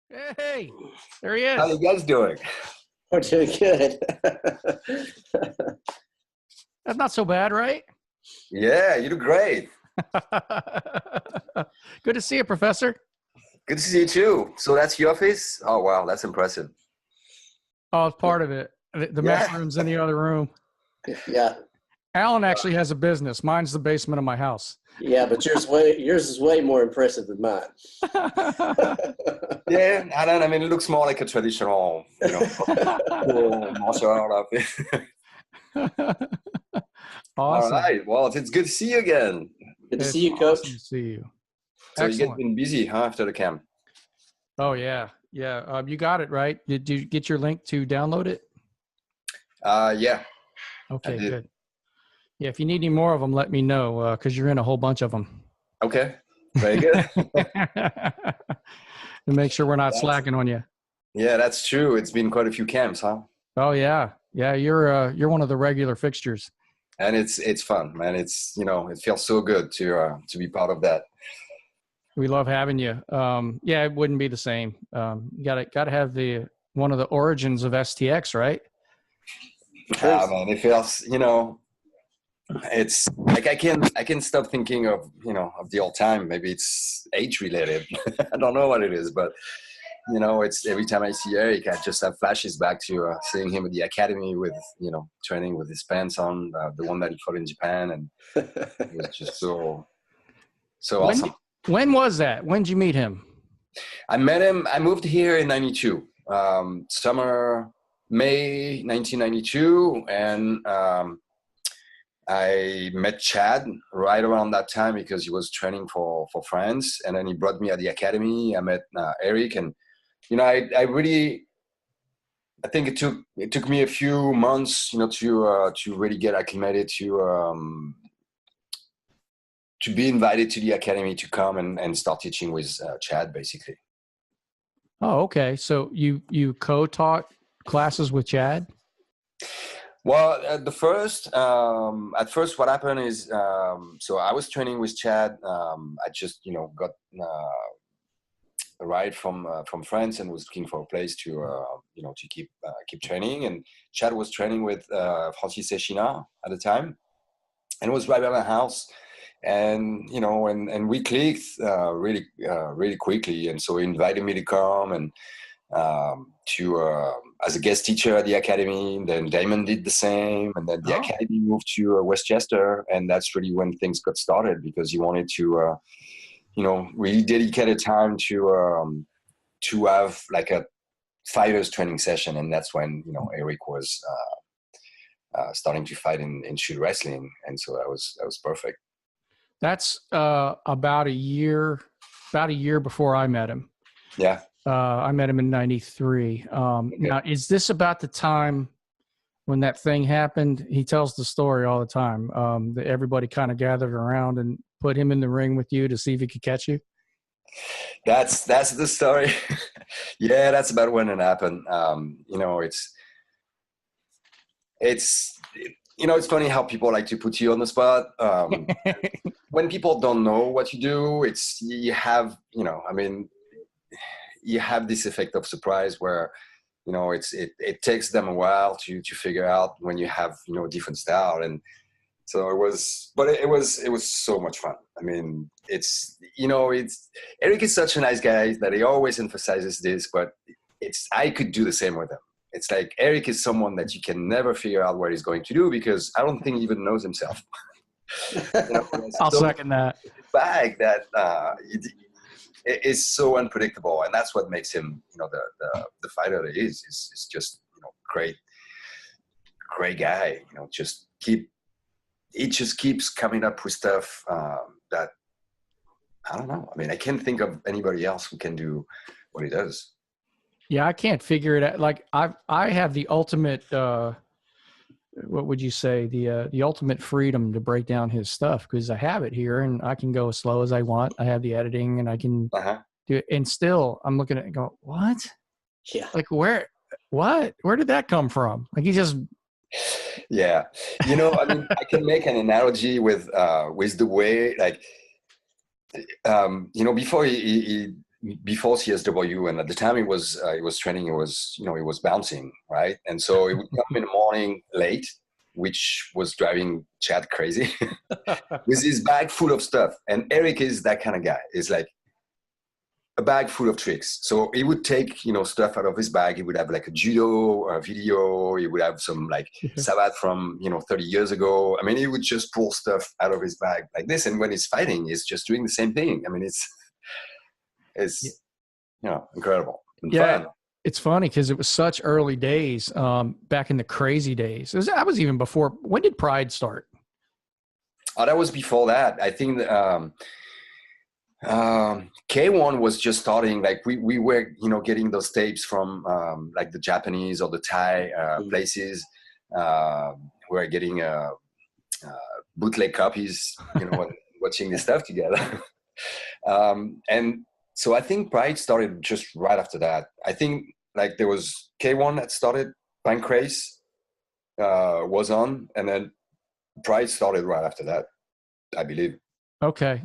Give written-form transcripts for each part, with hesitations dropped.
Hey, there he How is. you guys doing? We're doing good. That's not so bad, right? Yeah, you do great. Good to see you, Professor. Good to see you too. So that's your office? Oh, wow, that's impressive. Oh, it's part of it. The mess room's in the other room. Yeah. Alan actually has a business. Mine's the basement of my house. Yeah, but yours is way more impressive than mine. Yeah, I mean, it looks more like a traditional, cool martial art outfit. Awesome. All right. Well, it's good to see you again. Good to It's see you, Coach. awesome to see you. So you Excellent. get been busy, huh, after the camp? Oh, yeah. Yeah. You got it, right? Did you get your link to download it? Yeah. Okay, good. Yeah, if you need any more of them, let me know because you're in a whole bunch of them. Okay. Very good. To make sure we're not slacking on you. Yeah, that's true. It's been quite a few camps, huh? Oh yeah, yeah. You're one of the regular fixtures. And it's fun, man. It's it feels so good to be part of that. We love having you. Yeah, it wouldn't be the same. You gotta have one of the origins of STX, right? Man, it feels it's like I can stop thinking of of the old time. Maybe it's age related. I don't know what it is, but it's every time I see Eric, I just have flashes back to seeing him at the academy with training with his pants on, the one that he fought in Japan, and it was just so awesome. When was that? When did you meet him? I met him. I moved here in '92, summer May 1992, and I met Chad right around that time because he was training for France, and then he brought me at the academy. I met Eric, and I think it took me a few months, to really get acclimated to be invited to the academy to come and start teaching with Chad, basically. Oh, okay. So you co-taught classes with Chad? Well, at first, what happened is, so I was training with Chad. I just, got a ride from France and was looking for a place to keep training. And Chad was training with Francis Echina at the time, and it was right by my house. And and we clicked really quickly. And so he invited me to come and as a guest teacher at the academy. Then Damon did the same, and then the academy moved to Westchester, and that's really when things got started because he wanted to really dedicated time to have like a fighters training session, and that's when Eric was starting to fight in shoot wrestling, and so that was perfect. That's about a year before I met him. Yeah. I met him in '93. Now, is this about the time when that thing happened? He tells the story all the time that everybody kind of gathered around and put him in the ring with you to see if he could catch you. That's the story. Yeah, that's about when it happened. It's funny how people like to put you on the spot. When people don't know what you do, you have this effect of surprise where, it takes them a while to figure out when you have, a different style. And so it was so much fun. I mean, Eric is such a nice guy that he always emphasizes this, but I could do the same with him. It's like Eric is someone that you can never figure out what he's going to do because I don't think he even knows himself. I'll second that. Bag that it is so unpredictable, and that's what makes him, the fighter that he is. Is just great guy. He just keeps coming up with stuff that I don't know. I mean, I can't think of anybody else who can do what he does. Yeah, I can't figure it out. Like I have the ultimate, what would you say, the ultimate freedom to break down his stuff because I have it here and I can go as slow as I want. I have the editing and I can do it. And still, I'm looking at it and go, what? Yeah. Like where did that come from? Like he just. Yeah, I mean, I can make an analogy with the way, like, before he before CSW, and at the time he was training. It was bouncing, right? And so he would come in the morning late, which was driving Chad crazy, with his bag full of stuff. And Eric is that kind of guy. It's like a bag full of tricks. So he would take, stuff out of his bag. He would have like a judo video. He would have some like Savate from, 30 years ago. I mean, he would just pull stuff out of his bag like this. And when he's fighting, he's just doing the same thing. I mean, it's incredible and fun. It's funny because it was such early days back in the crazy days. I was even before. When did Pride start? Oh, that was before that. I think K1 was just starting. Like we were, getting those tapes from like the Japanese or the Thai places. We were getting bootleg copies, watching this stuff together. And so I think Pride started just right after that. I think like there was K1 that started, Pancrase was on, and then Pride started right after that, I believe. Okay.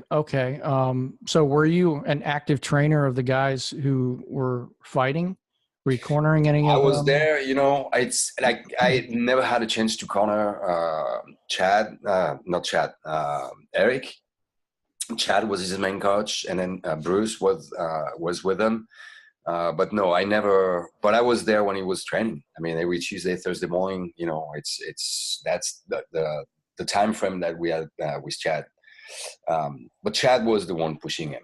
So were you an active trainer of the guys who were fighting? Were you cornering any of them? I was there, it's like I never had a chance to corner Eric. Chad was his main coach, and then Bruce was with him. But no, I never. But I was there when he was training. I mean, every Tuesday, Thursday morning. That's the time frame that we had with Chad. But Chad was the one pushing him.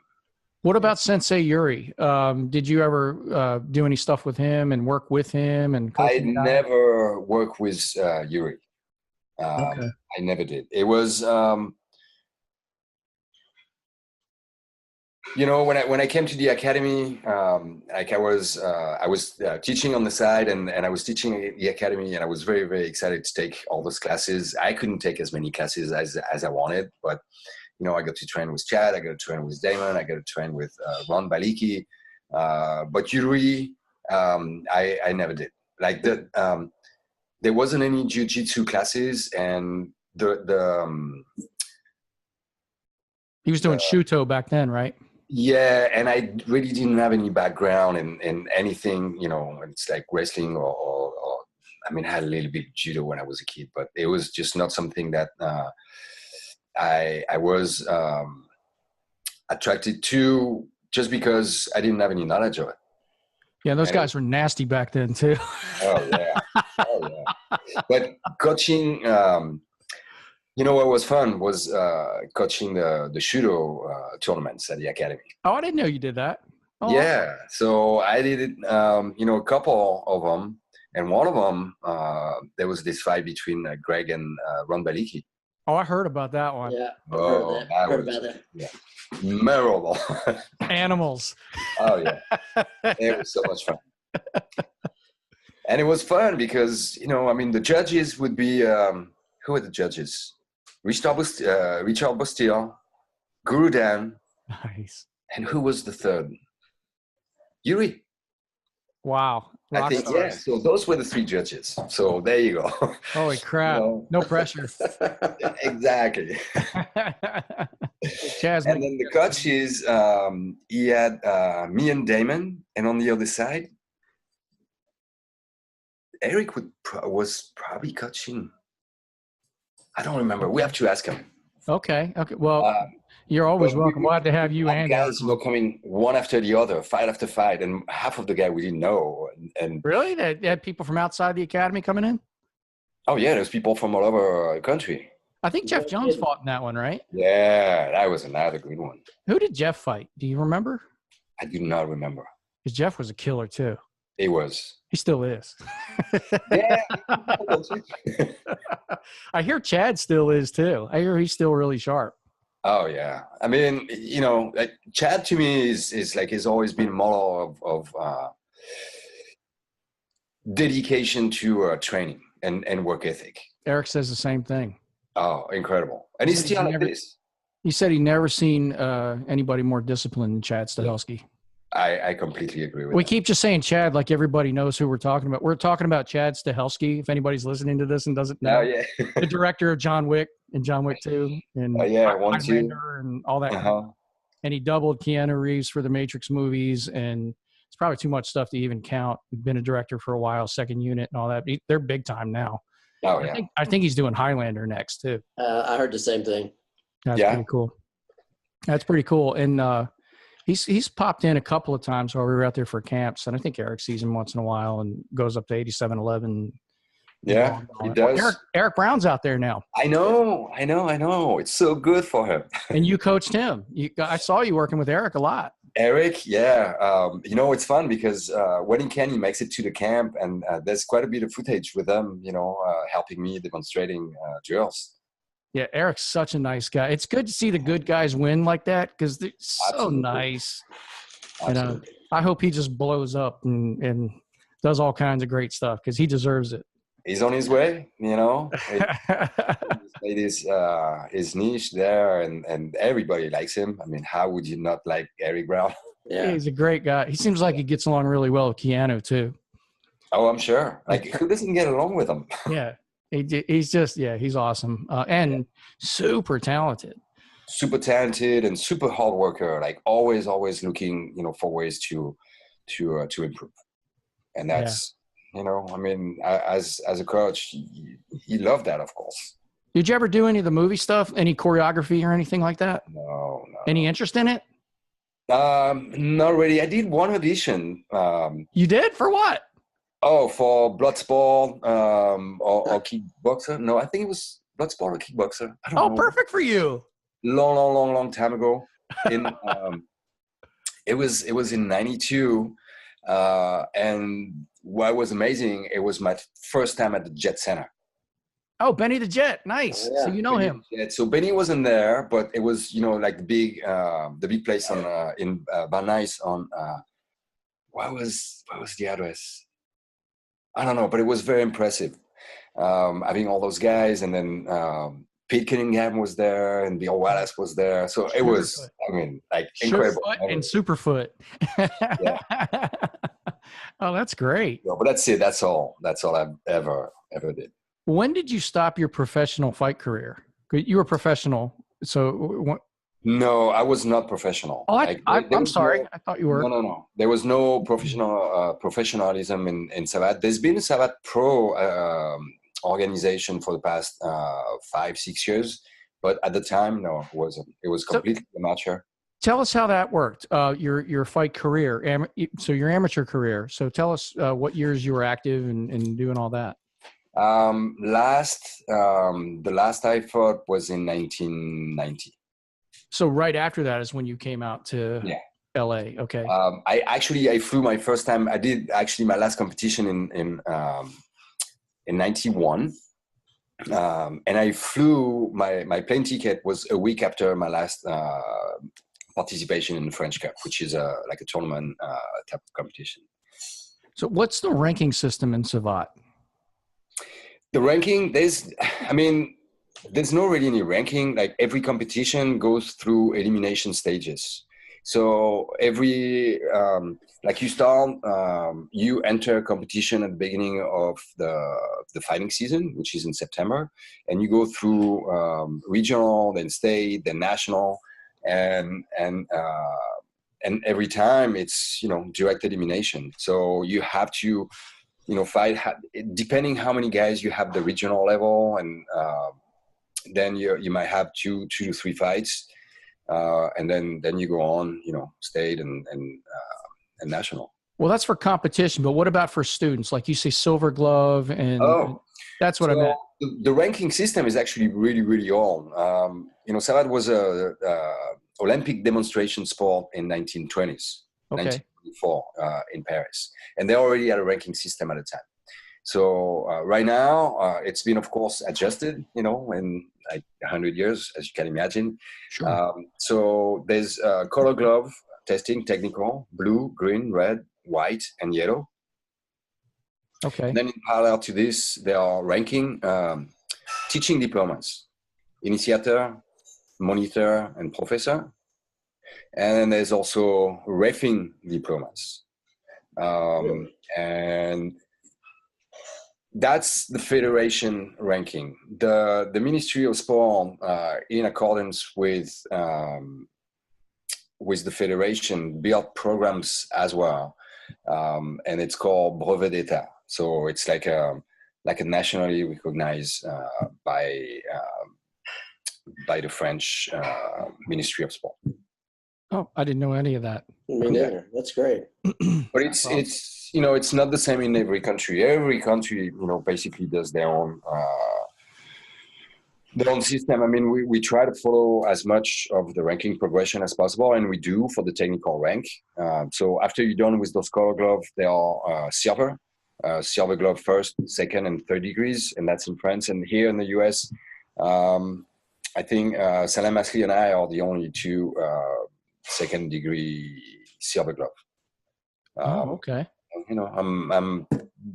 What about Sensei Yuri? Did you ever do any stuff with him and work with him? And I never worked with Yuri. Okay. I never did. It was. When I came to the academy, like I was teaching on the side, and I was teaching at the academy, and I was very, very excited to take all those classes. I couldn't take as many classes as I wanted, but I got to train with Chad, I got to train with Damon, I got to train with Ron Baliki, but Yuri, I never did. Like there wasn't any jiu-jitsu classes, and he was doing Shuto back then, right? Yeah, and I really didn't have any background in anything, it's like wrestling or I mean, I had a little bit of judo when I was a kid, but it was just not something that I was attracted to, just because I didn't have any knowledge of it. Yeah, those guys were nasty back then too. Oh yeah. But coaching, what was fun was coaching the Shudo tournaments at the academy. Oh, I didn't know you did that. Oh, yeah, so I did it, a couple of them. And one of them, there was this fight between Greg and Ron Baliki. Oh, I heard about that one. Yeah, heard about that. Yeah, memorable. Animals. Oh, yeah. It was so much fun. And it was fun because, the judges would be, who were the judges? Richard Bastille, Guru Dan. Nice. And who was the third? Yuri. Wow. I think, yeah. So those were the three judges. So there you go. Holy crap. No pressure. Exactly. And then the coaches, he had me and Damon, and on the other side, Eric was probably coaching. I don't remember. We have to ask him. Okay. Well, you're always welcome. We'll have to have you and guys coming one after the other, fight after fight, and half of the guy we didn't know. And really, they had people from outside the academy coming in. Oh yeah, there's people from all over the country. I think Jeff Jones fought in that one, right? Yeah, that was another good one. Who did Jeff fight? Do you remember? I do not remember. Because Jeff was a killer too. He was. He still is. Yeah. I hear Chad still is too. I hear he's still really sharp. Oh yeah. I mean, like Chad to me is always been a model of dedication to training and work ethic. Eric says the same thing. Oh, incredible. And he's still like this. He said he never seen anybody more disciplined than Chad Stahelski. I completely agree with that. We keep just saying Chad like everybody knows who we're talking about. We're talking about Chad Stahelski, if anybody's listening to this and doesn't know. Oh, yeah. The director of John Wick and John Wick 2. And 1, 2. And all that. Uh-huh. and he doubled Keanu Reeves for the Matrix movies, and it's probably too much stuff to even count. He's been a director for a while, second unit and all that. They're big time now. Oh yeah. I think he's doing Highlander next too. I heard the same thing. That's pretty cool. That's pretty cool. And he's popped in a couple of times while we were out there for camps, and I think Eric sees him once in a while and goes up to 8711. Yeah, he does. Eric Brown's out there now. I know. It's so good for him. And you coached him. I saw you working with Eric a lot. Eric, yeah. It's fun because when he can, he makes it to the camp, and there's quite a bit of footage with them, helping me demonstrating drills. Yeah, Eric's such a nice guy. It's good to see the good guys win like that because they're so Absolutely. Nice. Absolutely. And I hope he just blows up and does all kinds of great stuff because he deserves it. He's on his way, He's made his niche there, and everybody likes him. I mean, how would you not like Eric Brown? Yeah, he's a great guy. He seems like he gets along really well with Keanu too. Oh, I'm sure. Like, who doesn't get along with him? Yeah, he's just he's awesome and super talented. Super talented and super hard worker. Like always looking, for ways to improve. And that's. As a coach, he loved that, of course. Did you ever do any of the movie stuff, any choreography or anything like that? No. Any interest in it? Not really. I did one audition. You did? For what? Oh, for Bloodsport or Kickboxer. No, I think it was Bloodsport or Kickboxer. I don't know. Perfect for you. Long time ago. It was in '92. And what was amazing, it was my first time at the Jet Center. Oh, Benny the Jet. Nice. Yeah. So you know him. So Benny wasn't there, but it was, like the big place in Van Nuys on, what was the address? I don't know, but it was very impressive. Having all those guys, and then Pete Cunningham was there, and Bill Wallace was there. So it was, incredible. Sugarfoot and Superfoot. Yeah. Oh, that's great. But that's it. That's all I've ever did. When did you stop your professional fight career? You were professional. So No, I was not professional. Oh, I'm sorry. I thought you were. No. There was no professionalism in Savate. There's been a Savate Pro organization for the past 5-6 years, but at the time, no, it wasn't. It was completely amateur. Tell us how that worked. Your fight career, so your amateur career. So tell us what years you were active and doing all that. The last I fought was in 1990. So right after that is when you came out to LA. Okay. I flew my first time. I did actually my last competition in 91. And I flew, my plane ticket was a week after my last participation in the French Cup, which is like a tournament type of competition. So what's the ranking system in Savate? The ranking, there's no really any ranking. Like every competition goes through elimination stages. So every, you enter competition at the beginning of the fighting season, which is in September, and you go through regional, then state, then national, and every time it's, direct elimination. So you have to, fight, depending how many guys you have the regional level, and then you might have 2 to 3 fights. And then you go on, state and national. Well, that's for competition, but what about for students? Like you say, silver glove, and that's what I meant. The ranking system is actually really, really old. Savate was a Olympic demonstration sport in 1920s, 1924 in Paris, and they already had a ranking system at the time. So right now, it's been, of course, adjusted, in like 100 years, as you can imagine. Sure. So there's color glove testing, technical, blue, green, red, white, and yellow. Okay. And then in parallel to this, there are ranking teaching diplomas, initiator, monitor, and professor. And then there's also reffing diplomas. And that's the federation ranking. The Ministry of Sport, in accordance with with the federation, build programs as well. And it's called Brevet d'État. So it's like a nationally recognized by the French Ministry of Sport. Oh, I didn't know any of that. Me neither. That's great. But it's you know, it's not the same in every country. Every country, you know, basically does their own system. I mean, we try to follow as much of the ranking progression as possible, and we do for the technical rank. So after you're done with those color gloves, they are silver glove first, second, and third degrees, and that's in France. And here in the US, I think Salam Asli and I are the only two second degree silver glove. Okay. You know, I'm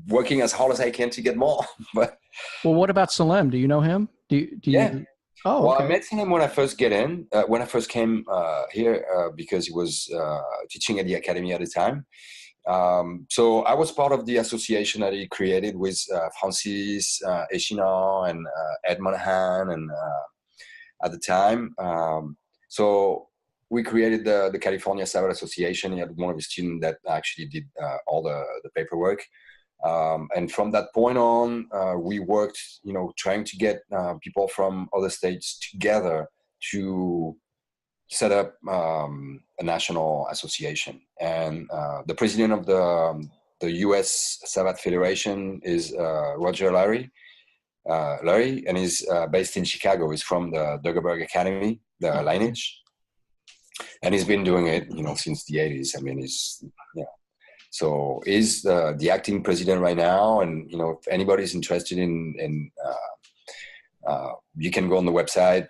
working as hard as I can to get more. But well, what about Salem? Do you know him? Do you? Yeah. Oh, well, okay. I met him when I first came here because he was teaching at the academy at the time. So I was part of the association that he created with Francis Echina and Ed Monahan, and at the time. So we created the California Savate Association. He had one of his students that actually did all the paperwork. And from that point on, we worked, you know, trying to get people from other states together to set up a national association. And the president of the U.S. Savate Federation is Roger Larry, and he's based in Chicago. He's from the Duggerberg Academy, the lineage. And he's been doing it, you know, since the 80s. I mean, so he's the acting president right now. And, you know, if anybody's interested in you can go on the website.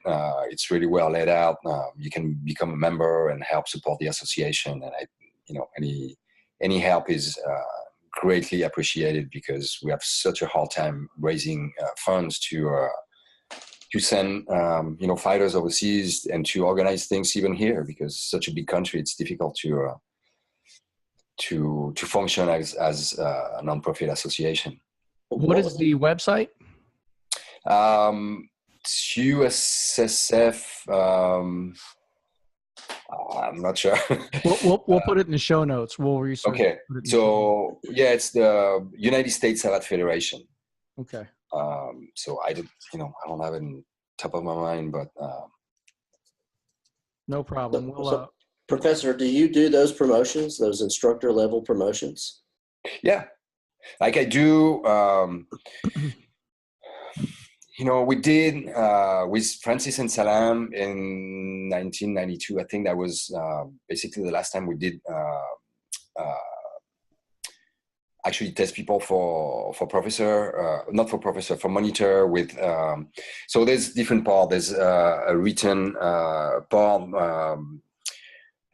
It's really well laid out. You can become a member and help support the association. And any help is greatly appreciated, because we have such a hard time raising funds to send you know, fighters overseas and to organize things even here, because such a big country, it's difficult to function as a non-profit association. What is the website? It's USSF. I'm not sure. We'll put it in the show notes. We'll research. Okay. So yeah, it's the United States Savate Federation. Okay. So I don't have it in top of my mind, but no problem. So, Professor, do you do those promotions, those instructor level promotions? Yeah, like I do. You know, we did with Francis and Salam in 1992. I think that was basically the last time we did actually test people for professor, not for professor, for monitor with. So there's different part. There's a written part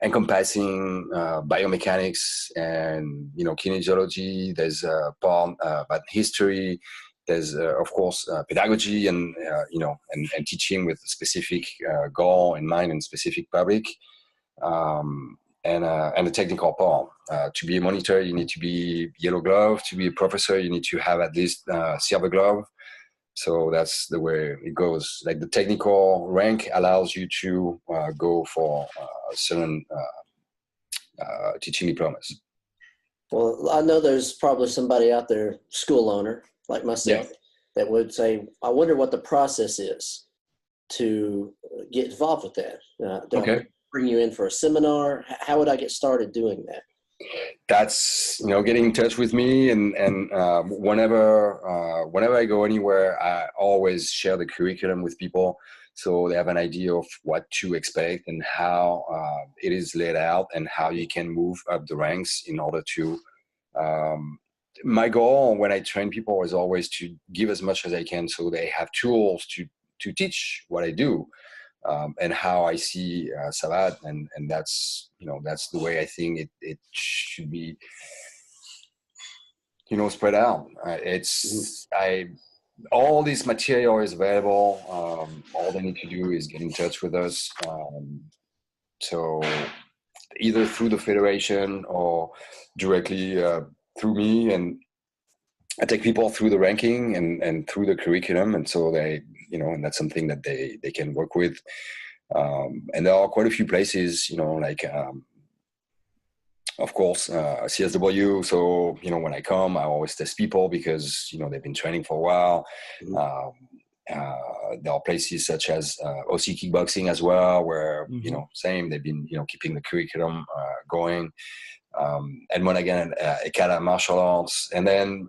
encompassing biomechanics and, you know, kinesiology. There's a part about history. There's of course pedagogy and you know, and teaching with a specific goal in mind and specific public. And the technical part. To be a monitor, you need to be yellow glove. To be a professor, you need to have at least silver glove. So that's the way it goes. Like the technical rank allows you to go for certain teaching diplomas. Well, I know there's probably somebody out there, school owner like myself, that would say, I wonder what the process is to get involved with that. Okay. Bring you in for a seminar? How would I get started doing that? That's, you know, getting in touch with me, and whenever I go anywhere, I always share the curriculum with people, so they have an idea of what to expect and how it is laid out and how you can move up the ranks in order to. My goal when I train people is always to give as much as I can, so they have tools to teach what I do. And how I see Savate, and that's, you know, that's the way I think it should be, you know, spread out. All this material is available. All they need to do is get in touch with us. So either through the federation or directly through me, and I take people through the ranking and through the curriculum, and so they, you know, and that's something that they can work with. And there are quite a few places, like, of course, CSW. So, when I come, I always test people because, they've been training for a while. There are places such as OC Kickboxing as well, where, same, they've been, keeping the curriculum going. And when again, Ekata Martial Arts, and then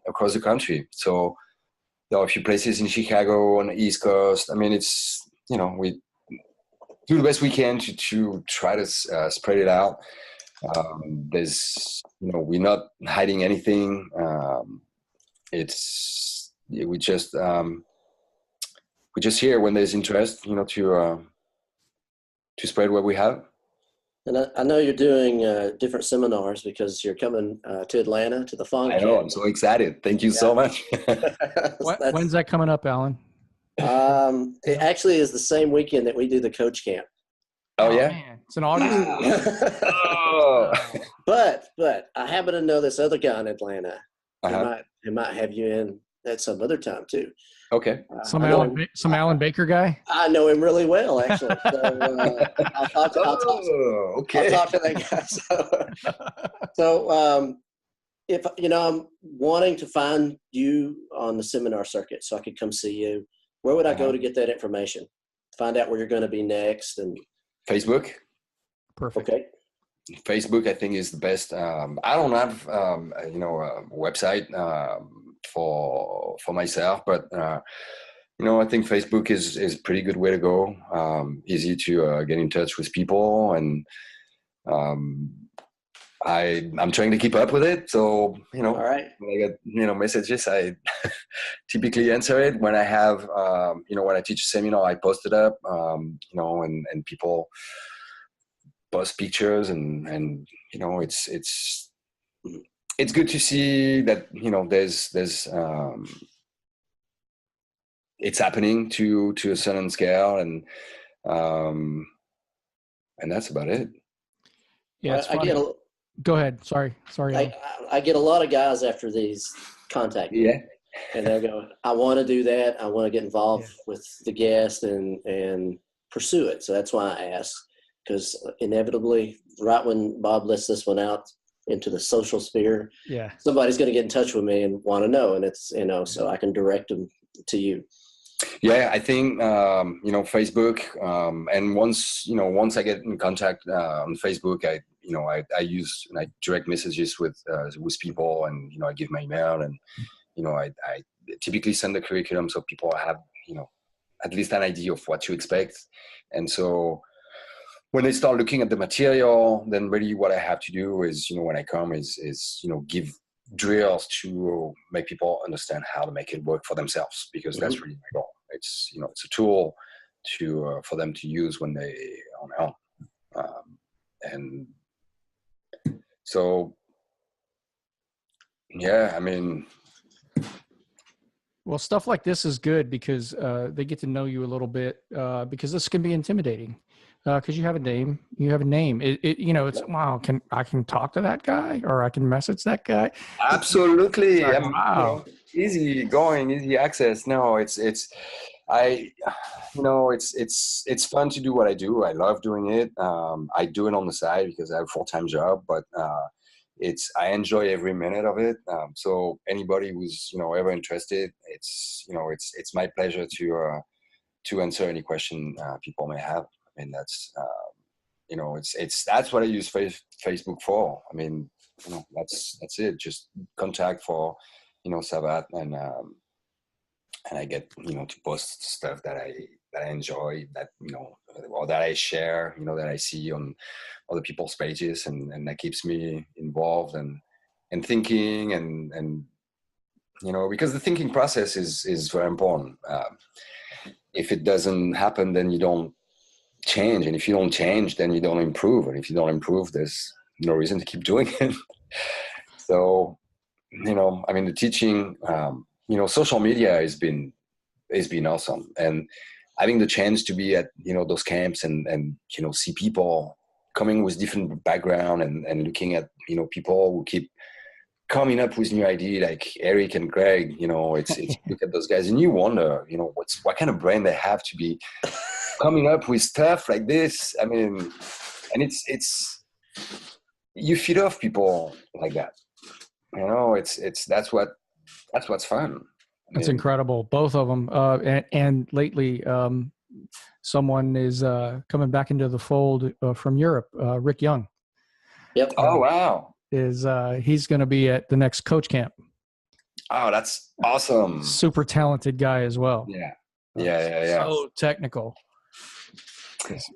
across the country. So there are a few places in Chicago, on the East Coast. I mean, it's, we do the best we can to try to spread it out. There's, we're not hiding anything. We just here when there's interest, to spread what we have. And I know you're doing different seminars because you're coming to Atlanta to the Fong. I know. I'm so excited. Thank you so much. When's that coming up, Alan? It actually is the same weekend that we do the coach camp. Oh yeah, man. It's in August. But I happen to know this other guy in Atlanta. He might have you in at some other time too. Okay. Some Alan Baker guy. I know him really well, actually. So I'll talk to that guy. So if I'm wanting to find you on the seminar circuit, so I could come see you, where would I go to get that information? Find out where you're going to be next and. Facebook. Perfect. Okay. Facebook, I think, is the best. I don't have, a website for myself, but I think Facebook is a pretty good way to go. Easy to get in touch with people, and I'm trying to keep up with it. So all right. When I get messages, I typically answer it. When I have when I teach a seminar, I post it up. And people post pictures, and it's good to see that there's it's happening to a certain scale, and that's about it. Yeah, go ahead. Sorry. I get a lot of guys after these contact me. Yeah. And they'll go, I want to do that. I want to get involved with the guest and pursue it. So that's why I ask, because inevitably, right when Bob lets this one out into the social sphere, somebody's going to get in touch with me and want to know. And it's, so I can direct them to you. Yeah, I think, Facebook, and once I get in contact on Facebook, I use direct messages with people, and, I give my email, and, I typically send the curriculum so people have, at least an idea of what to expect. And so when they start looking at the material, then really what I have to do is, when I come is give drills to make people understand how to make it work for themselves, because that's really my goal. It's it's a tool for them to use when they are on their own, and so I mean, well, stuff like this is good because they get to know you a little bit, because this can be intimidating. Because you have a name, it's wow. I can talk to that guy, or I can message that guy. Absolutely, wow. Easy going, easy access. No, it's fun to do what I do. I love doing it. I do it on the side because I have a full-time job, but I enjoy every minute of it. So anybody who's ever interested, it's my pleasure to answer any question people may have. I mean, that's, that's what I use Facebook for. I mean, that's it. Just contact for, Savate, and I get, to post stuff that I enjoy, that, or that I share, that I see on other people's pages, and that keeps me involved and thinking, and because the thinking process is very important. If it doesn't happen, then you don't change, and if you don't change, then you don't improve, and if you don't improve, there's no reason to keep doing it. So I mean, the teaching, social media has been awesome, and having the chance to be at those camps and see people coming with different background, and looking at people who keep coming up with new ideas, like Eric and Greg. It's look at those guys and you wonder what kind of brain they have to be coming up with stuff like this. I mean, and it's you feed off people like that. You know, that's what's fun. That's incredible. Both of them. And lately, someone is coming back into the fold from Europe. Rick Young. Yep. Oh wow. He's going to be at the next coach camp. Oh, that's awesome. Super talented guy as well. Yeah. So technical.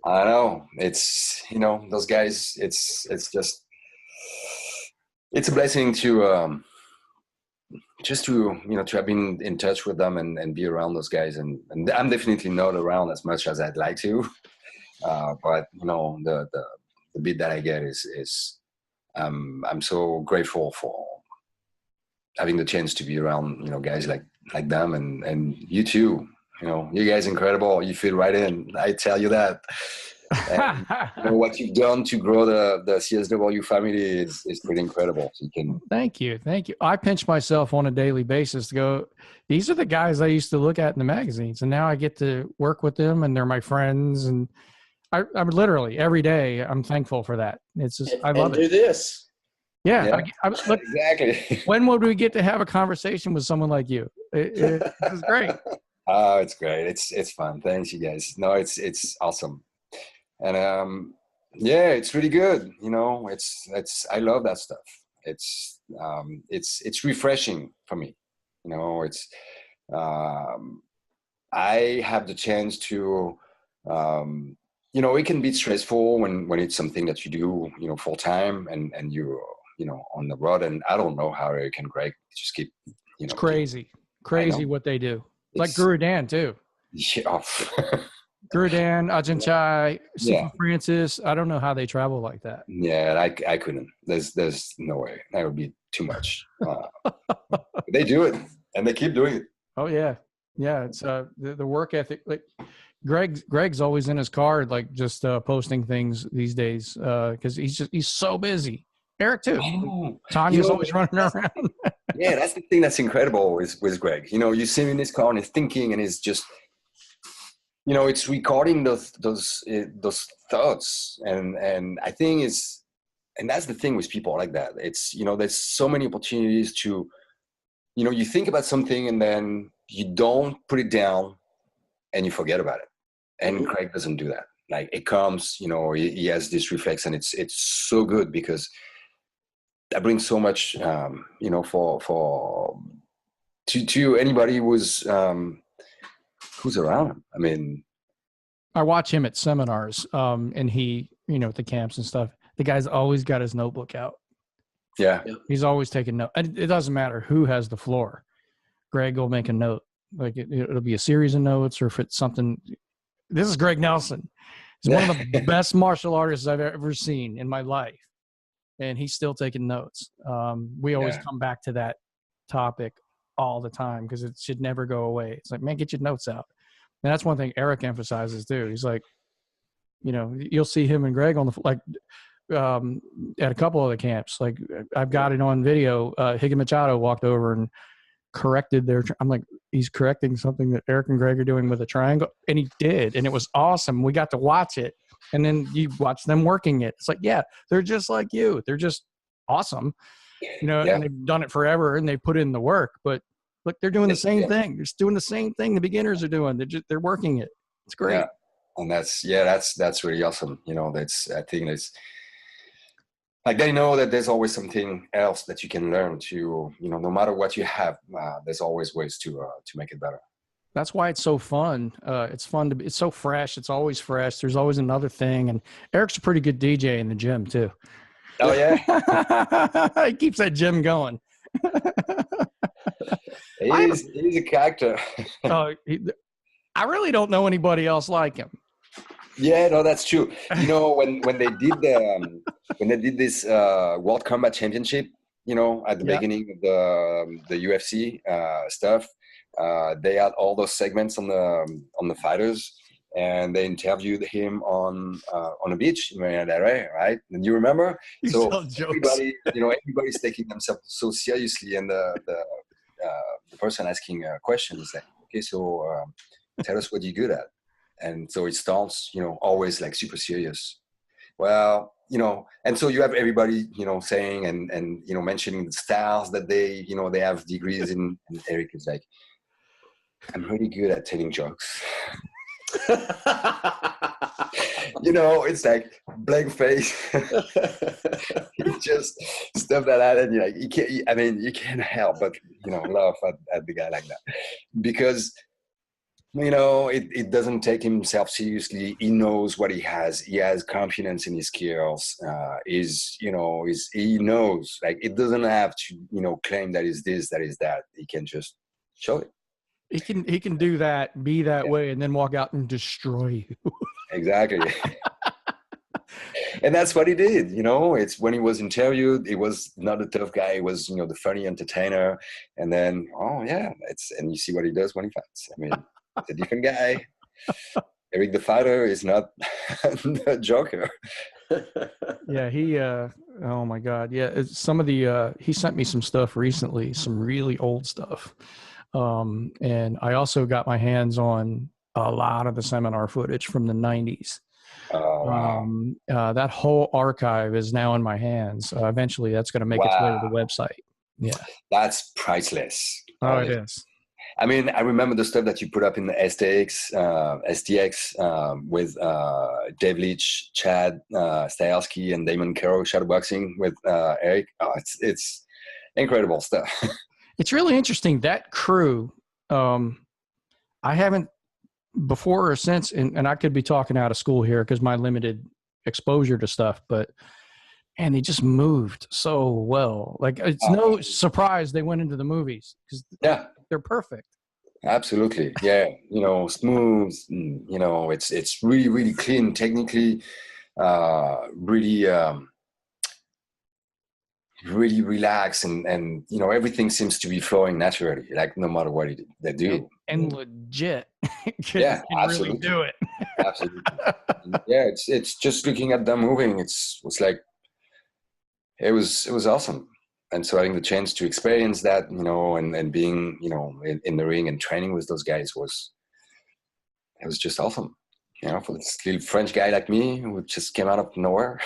I know. It's, you know, those guys, it's just, it's a blessing to, just to, you know, to have been in touch with them and be around those guys. And I'm definitely not around as much as I'd like to. But, you know, the bit that I get is I'm so grateful for having the chance to be around, you know, guys like them and you too. You know, you guys incredible. You fit right in. I tell you that. And, you know, what you've done to grow the CSW family is pretty incredible. So you can. Thank you. I pinch myself on a daily basis to go, these are the guys I used to look at in the magazines, and now I get to work with them, and they're my friends. And I'm literally every day I'm thankful for that. It's just I love it. Do this. Yeah. Look, exactly. When would we get to have a conversation with someone like you? This is great. Oh, it's great. It's fun. Thanks, you guys. No, it's awesome. And yeah, it's really good. You know, I love that stuff. It's refreshing for me. You know, I have the chance to, you know, it can be stressful when it's something that you do, you know, full time and you know, on the road. And I don't know how Eric and Greg just keep, you know, it's crazy what they do. Like Guru Dan too. Yeah. Guru Dan, Ajahn Chai, Stephen Francis. I don't know how they travel like that. Yeah, I couldn't. There's no way. That would be too much. They do it, and they keep doing it. Oh yeah. It's the work ethic. Like Greg's always in his car, like just posting things these days because he's so busy. Eric too. Tanya's always running around. Yeah, that's the thing that's incredible with Greg. You know, you see him in his car and he's thinking, and he's just, you know, it's recording those thoughts, and I think and that's the thing with people like that. It's, you know, there's so many opportunities to, you know, you think about something and then you don't put it down and you forget about it. And Craig doesn't do that. Like it comes, you know, he has this reflex, and it's so good because that brings so much, you know, to anybody who's around him. I mean, I watch him at seminars, and he, you know, at the camps and stuff. The guy's always got his notebook out. Yeah, he's always taking notes. It doesn't matter who has the floor. Greg will make a note. Like it'll be a series of notes, or if it's something. This is Greg Nelson. He's one of the best martial artists I've ever seen in my life. And he's still taking notes. We always come back to that topic all the time because it should never go away. It's like, man, get your notes out. And that's one thing Eric emphasizes too. He's like, you know, you'll see him and Greg on at a couple of the camps. Like I've got it on video. Higa Machado walked over and corrected I'm like, he's correcting something that Eric and Greg are doing with a triangle. And he did. And it was awesome. We got to watch it. And then you watch them working it. It's like, yeah, they're just like you. They're just awesome. You know, and they've done it forever and they put in the work. But look, they're doing the same thing. They're just doing the same thing the beginners are doing. They're working it. It's great. Yeah. And that's really awesome. You know, I think it's like they know that there's always something else that you can learn to, you know, no matter what you have, there's always ways to make it better. That's why it's so fun. It's fun it's so fresh. It's always fresh. There's always another thing. And Eric's a pretty good DJ in the gym too. Oh yeah. He keeps that gym going. He's a character. I really don't know anybody else like him. Yeah, no, that's true. You know, when they did this World Combat Championship, you know, at the beginning of the UFC stuff, they had all those segments on the fighters, and they interviewed him on a beach in Marina del Rey, right? And you remember? So everybody's taking themselves so seriously, and the person asking a question is like, okay, so tell us what you're good at. And so it starts, always like super serious. Well, and so you have everybody, saying and mentioning the styles that they have degrees in. And Eric is like, I'm really good at telling jokes. It's like blank face. He just stuff like that, and you can't help but laugh at the guy like that, because it doesn't take himself seriously. He knows what he has. He has confidence in his skills. He knows, like, it doesn't have to claim that is this, that is that. He can just show it. He can do that, be that way, and then walk out and destroy you. Exactly. And that's what he did. It's when he was interviewed, he was not a tough guy. He was, the funny entertainer. And then, and you see what he does when he fights. I mean, it's a different guy. Eric the fighter is not the joker. Yeah, oh my God. Yeah, some of the, he sent me some stuff recently, some really old stuff. And I also got my hands on a lot of the seminar footage from the 90s. Wow. That whole archive is now in my hands. Eventually that's going to make its way to the website. Yeah. That's priceless. Oh, it is. I mean, I remember the stuff that you put up in the STX with Dave Leach, Chad Stahelski, and Damon Carroll shadowboxing with Eric. Oh, it's incredible stuff. It's really interesting. That crew, I haven't before or since, and I could be talking out of school here because my limited exposure to stuff, but and they just moved so well. Like, it's no surprise they went into the movies because they're perfect. Absolutely. Yeah. Smooth, it's really, really clean technically, really, really relaxed, and everything seems to be flowing naturally, like no matter what they do. And legit. Can absolutely really do it. Absolutely. Yeah, it's just looking at them moving, it's like it was awesome. And so having the chance to experience that, and being, in the ring and training with those guys was just awesome. For this little French guy like me who just came out of nowhere.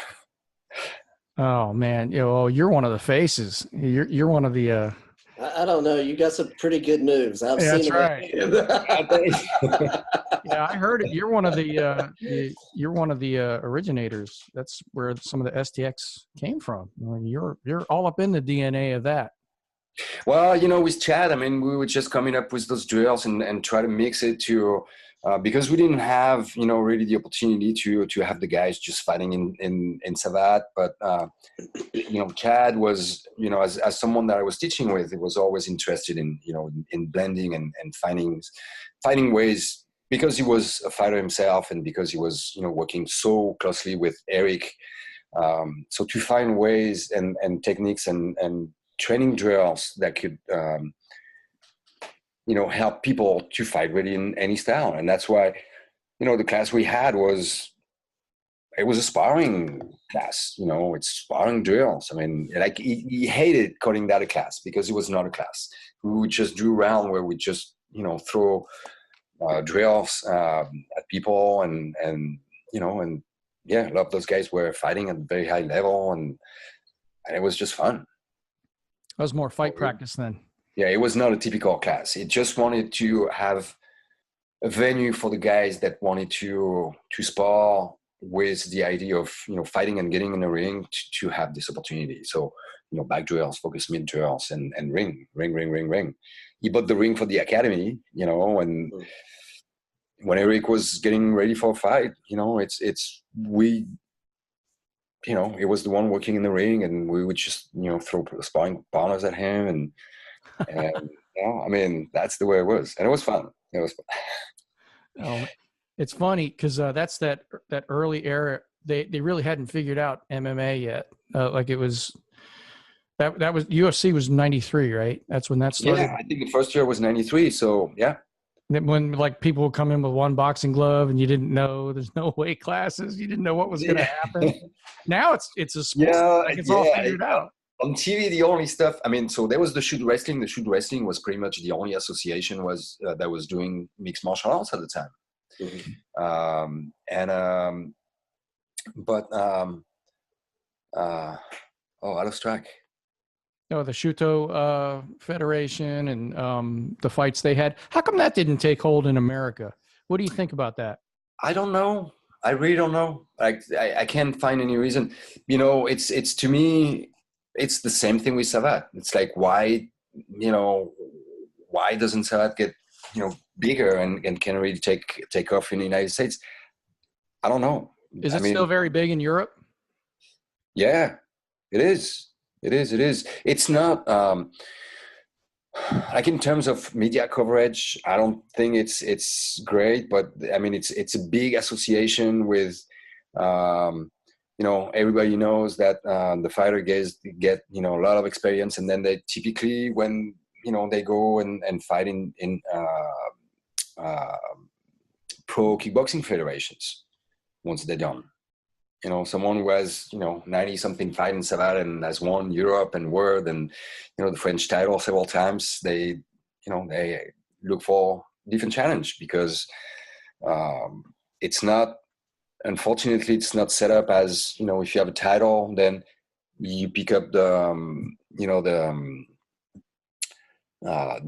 Oh man, you're one of the faces. You're one of the. I don't know. You got some pretty good moves. I've seen that's right. Yeah, I heard it. You're one of the. You're one of the originators. That's where some of the STX came from. I mean, you're all up in the DNA of that. Well, with Chad, I mean, we were just coming up with those drills and try to mix it to. Because we didn't have, really the opportunity to have the guys just fighting in Savate, but Chad was, as someone that I was teaching with, it was always interested in blending and finding ways, because he was a fighter himself and because he was working so closely with Eric, so to find ways and techniques and training drills that could help people to fight really in any style. And that's why, the class we had was a sparring class, it's sparring drills. I mean, like he hated calling that a class because it was not a class. We would just do around where we just, throw drills at people and a lot of those guys were fighting at a very high level and it was just fun. That was more fight practice then. Yeah, it was not a typical class. It just wanted to have a venue for the guys that wanted to spar with the idea of, fighting and getting in the ring to have this opportunity. So, back drills, focus mid drills, and ring. He bought the ring for the academy, and when Eric was getting ready for a fight, it was the one working in the ring, and we would just, throw sparring partners at him and I mean, that's the way it was, and it was fun. Oh, it's funny because that's that early era. They really hadn't figured out MMA yet. Like it was that was UFC was 93, right? That's when that started. Yeah, I think the first year was 93. So yeah. When like people would come in with one boxing glove and you didn't know there's no weight classes, you didn't know what was going to happen. Now it's a sport. It's all figured out. On TV, the only stuff, I mean, so there was the shoot wrestling. The shoot wrestling was pretty much the only association that was doing mixed martial arts at the time. I lost track. No, the Shuto Federation and the fights they had. How come that didn't take hold in America? What do you think about that? I don't know. I really don't know. Like I can't find any reason. You know, it's to me, it's the same thing with Savate. It's like why doesn't Savate get bigger and can really take off in the United States? I don't know. Is it still very big in Europe? Yeah, it is. It is. It's not like in terms of media coverage, I don't think it's great, but I mean it's a big association with everybody knows that the fighter get a lot of experience, and then they typically when they go and fight in pro kickboxing federations once they're done. Someone who has 90-something fight in Savate and has won Europe and World and the French title several times, they look for different challenge because unfortunately it's not set up as if you have a title, then you pick up the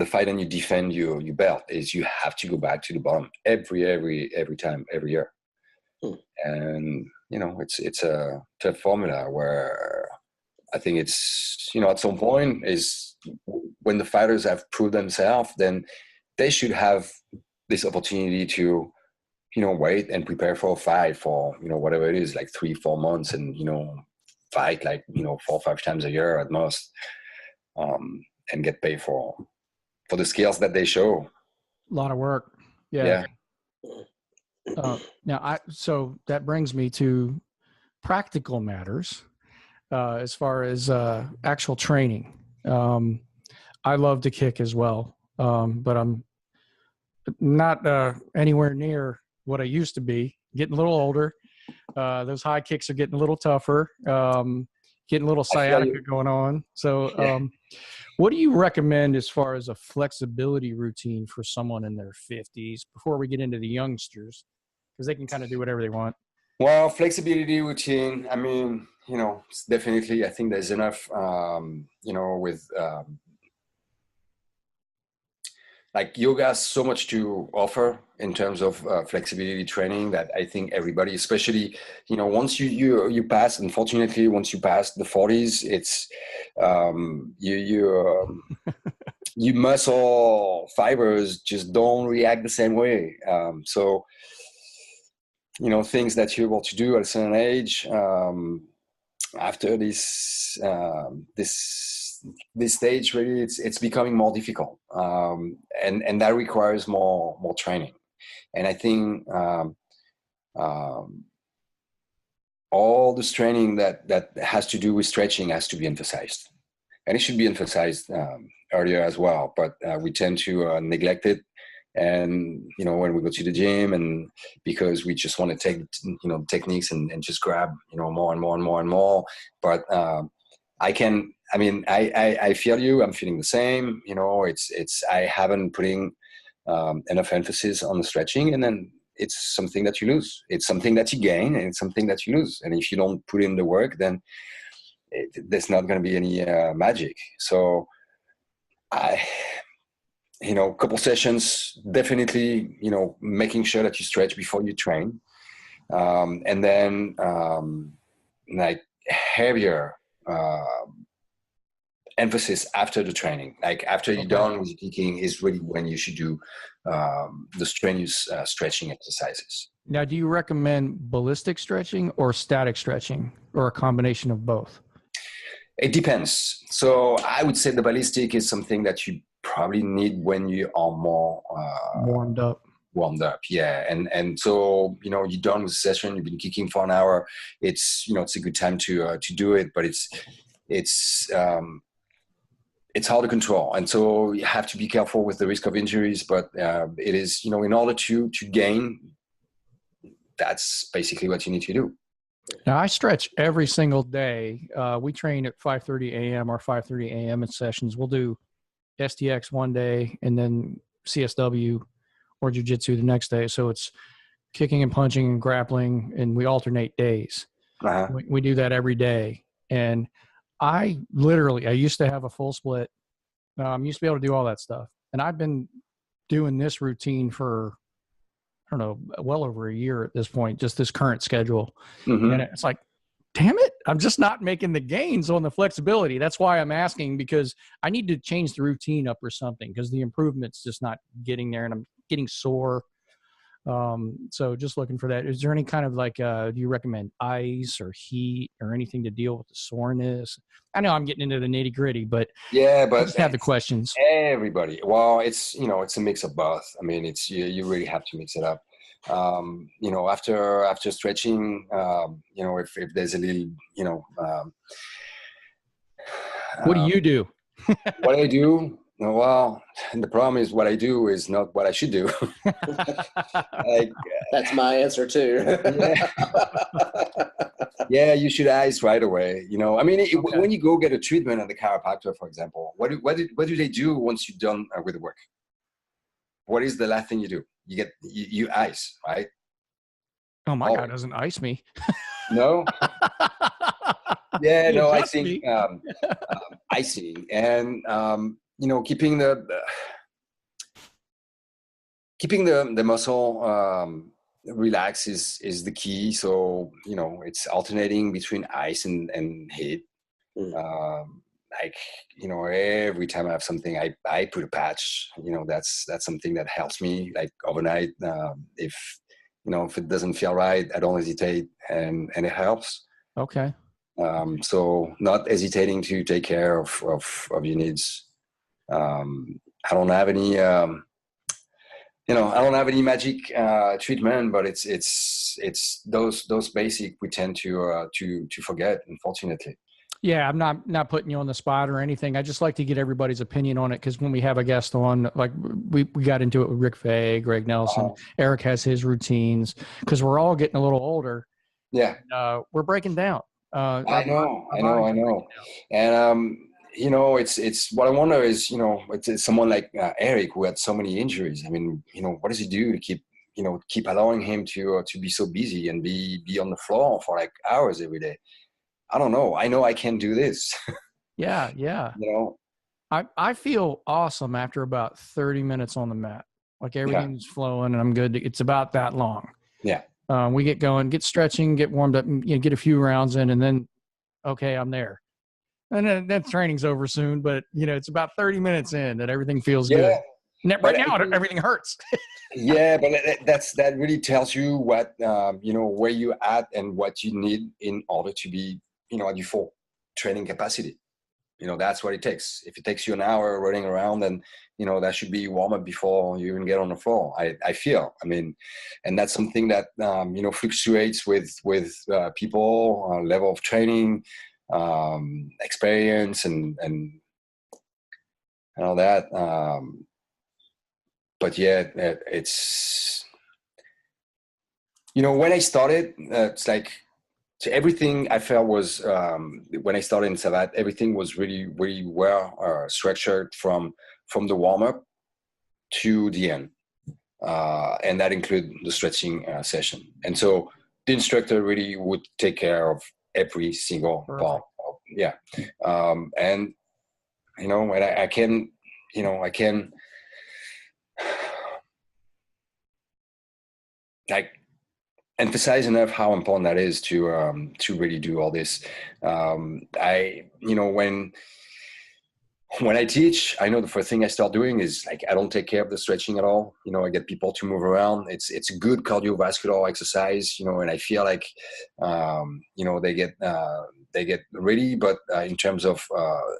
fight and you defend your belt. Is you have to go back to the bottom every time, every year. And it's a tough formula where I think it's at some point is when the fighters have proved themselves, then they should have this opportunity to wait and prepare for a fight for whatever it is, like 3-4 months, and fight like 4 or 5 times a year at most, and get paid for the skills that they show. A lot of work. Yeah. Now, so that brings me to practical matters as far as actual training. I love to kick as well, but I'm not anywhere near what I used to be. Getting a little older. Those high kicks are getting a little tougher. Getting a little sciatica going on. So what do you recommend as far as a flexibility routine for someone in their 50s before we get into the youngsters? Because they can kind of do whatever they want. Well, flexibility routine, I mean, it's definitely, I think there's enough, with like yoga has so much to offer in terms of flexibility training that I think everybody, especially, once you pass, unfortunately, once you pass the 40s, it's your muscle fibers just don't react the same way. So, things that you're able to do at a certain age, after this stage, really, it's becoming more difficult, and that requires more training. And I think all this training that has to do with stretching has to be emphasized, and it should be emphasized earlier as well. But we tend to neglect it. And when we go to the gym, and because we just want to take techniques and just grab more and more and more and more. But I feel you. I'm feeling the same. I haven't putting enough emphasis on the stretching, and then it's something that you lose. It's something that you gain, and it's something that you lose. And if you don't put in the work, then there's not going to be any magic. So couple sessions, definitely, making sure that you stretch before you train. And then like heavier emphasis after the training. Like after you're done with kicking is really when you should do the strenuous stretching exercises. Now, do you recommend ballistic stretching or static stretching, or a combination of both? It depends. So I would say the ballistic is something that you probably need when you are more warmed up, yeah. And so you're done with the session, you've been kicking for an hour, it's it's a good time to do it, but it's hard to control, and so you have to be careful with the risk of injuries. But it is in order to gain, that's basically what you need to do. Now, I stretch every single day. We train at 5:30 a.m. or 5:30 a.m. in sessions. We'll do STX one day and then CSW or jiu-jitsu the next day. So it's kicking and punching and grappling, and we alternate days. Uh-huh. We do that every day. And I used to have a full split. Used to be able to do all that stuff. And I've been doing this routine for, I don't know, well over a year at this point, just this current schedule. Mm-hmm. And it's like, damn it, I'm just not making the gains on the flexibility. That's why I'm asking, because I need to change the routine up or something, because the improvement's just not getting there and I'm getting sore. So just looking for that. Is there any kind of like, do you recommend ice or heat or anything to deal with the soreness? I know I'm getting into the nitty gritty, but yeah, but I just have the questions. Everybody. Well, it's, it's a mix of both. I mean, it's, you really have to mix it up. After stretching, if there's a little, what do you do? What I do? Well, the problem is what I do is not what I should do. That's my answer too. Yeah. Yeah, you should ice right away. I mean, Okay. When you go get a treatment at the chiropractor, for example, what do they do once you're done with the work? What is the last thing you do? You ice, right? Oh, my guy doesn't ice me. No. Yeah, He no, I adjusts think me. icing and keeping the muscle relaxed is the key. So it's alternating between ice and heat. Every time I have something, I put a patch. That's something that helps me. Like overnight, if it doesn't feel right, I don't hesitate, and it helps. Okay. So not hesitating to take care of your needs. I don't have any, I don't have any magic treatment, but it's those basic we tend to forget, unfortunately. Yeah, I'm not putting you on the spot or anything. I just like to get everybody's opinion on it, because when we have a guest on, like we got into it with Rick Fay, Greg Nelson, Eric has his routines, because we're all getting a little older. Yeah, and, we're breaking down. I know, and it's what I wonder is it's someone like Eric, who had so many injuries. I mean, what does he do to keep allowing him to be so busy and be on the floor for like hours every day? I don't know. I know I can't do this. Yeah. I feel awesome after about 30 minutes on the mat. Like everything's flowing and I'm good. It's about that long. Yeah. We get going, get stretching, get warmed up, and, get a few rounds in, and then, okay, I'm there. And then that training's over soon, but it's about 30 minutes in that everything feels good. And right now, everything hurts. Yeah, but that really tells you what, where you're at and what you need in order to be, at your full training capacity. That's what it takes. If it takes you an hour running around, then, that should be warm up before you even get on the floor. I feel, and that's something that, fluctuates with people, level of training, experience and all that. But yeah, it's, when I started, it's like, so everything I felt was, when I started in Savate, everything was really, really well structured from the warm-up to the end. And that included the stretching session. And so the instructor really would take care of every single part. Yeah. And, when I can like emphasize enough how important that is to really do all this. When I teach, I know the first thing I start doing is like, I don't take care of the stretching at all. I get people to move around. It's a good cardiovascular exercise, and I feel like, they get ready. But in terms of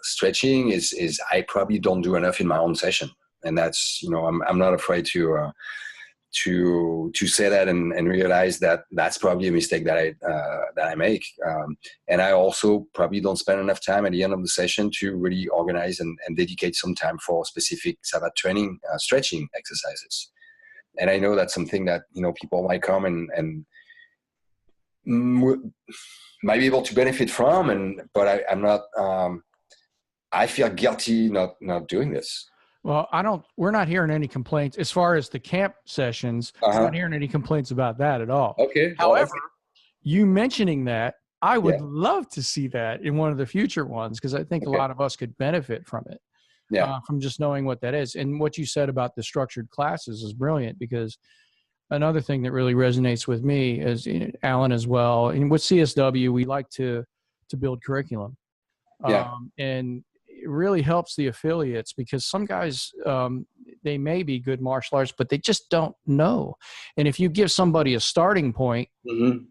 stretching is I probably don't do enough in my own session. And that's, I'm not afraid to say that and realize that that's probably a mistake that I make. And I also probably don't spend enough time at the end of the session to really organize and dedicate some time for specific Savate training, stretching exercises. And I know that's something that, people might come and might be able to benefit from. But I'm not, I feel guilty not doing this. Well, we're not hearing any complaints as far as the camp sessions. We're not hearing any complaints about that at all. Okay. However, you mentioning that, I would Yeah. love to see that in one of the future ones, because I think a lot of us could benefit from it. Yeah. From just knowing what that is. And what you said about the structured classes is brilliant, because another thing that really resonates with me is, Alan as well. And with CSW, we like to build curriculum. And it really helps the affiliates, because some guys, they may be good martial arts, but they just don't know. And if you give somebody a starting point,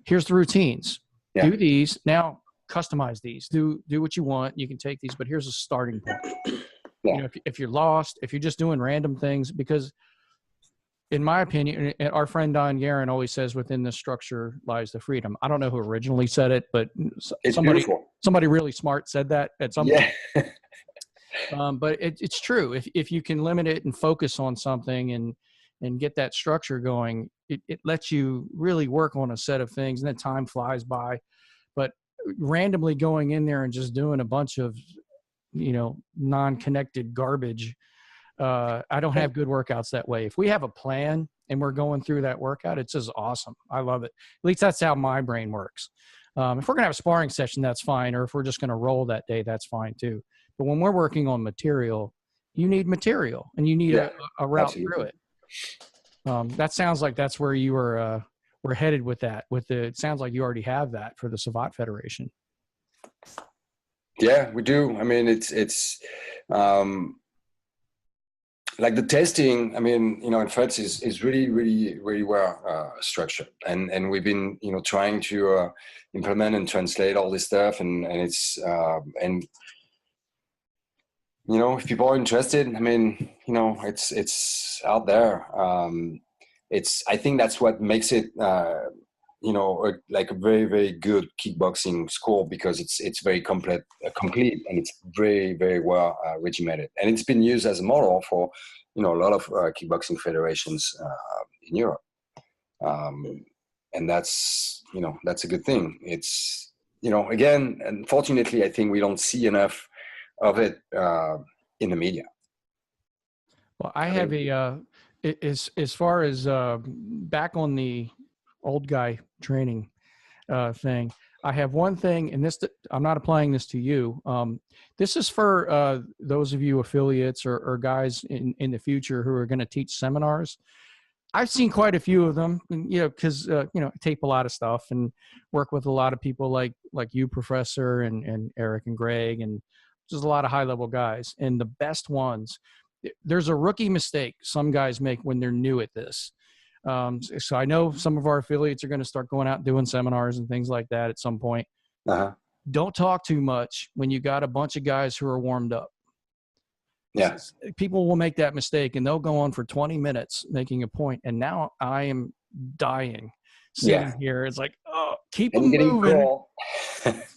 here's the routines. Yeah. Do these. Now customize these. Do what you want. You can take these, but here's a starting point. Yeah. If you're lost, if you're just doing random things, because in my opinion, our friend Don Guerin always says, within the structure lies the freedom. I don't know who originally said it, but somebody really smart said that at some point. But it's true. If you can limit it and focus on something and get that structure going, it lets you really work on a set of things, and then time flies by. But randomly going in there and just doing a bunch of, non-connected garbage, I don't have good workouts that way. If we have a plan and we're going through that workout, it's just awesome. I love it. At least that's how my brain works. If we're going to have a sparring session, that's fine. Or if we're just going to roll that day, that's fine too. But when we're working on material, you need material, and you need a route through it. That sounds like that's where you were headed with that. It sounds like you already have that for the Savate Federation. Yeah, we do. I mean, it's like the testing. I mean, in FETS is really, really, really well structured, and we've been trying to implement and translate all this stuff, and it's and if people are interested, I mean, it's out there. I think that's what makes it like a very, very good kickboxing school, because it's very complete, and it's very, very well regimented, and it's been used as a model for a lot of kickboxing federations in Europe, and that's a good thing. It's again, unfortunately, I think we don't see enough of it in the media. Well, I have as far as back on the old guy training thing, I have one thing, and I'm not applying this to you. This is for those of you affiliates or guys in the future who are going to teach seminars. I've seen quite a few of them, because I tape a lot of stuff and work with a lot of people like you, Professor, and Eric and Greg, and just a lot of high-level guys. And the best ones, there's a rookie mistake some guys make when they're new at this. So I know some of our affiliates are going to start going out and doing seminars and things like that at some point. Don't talk too much when you got a bunch of guys who are warmed up. Yeah. People will make that mistake, and they'll go on for 20 minutes making a point. And now I am dying sitting here. It's like, keep them moving.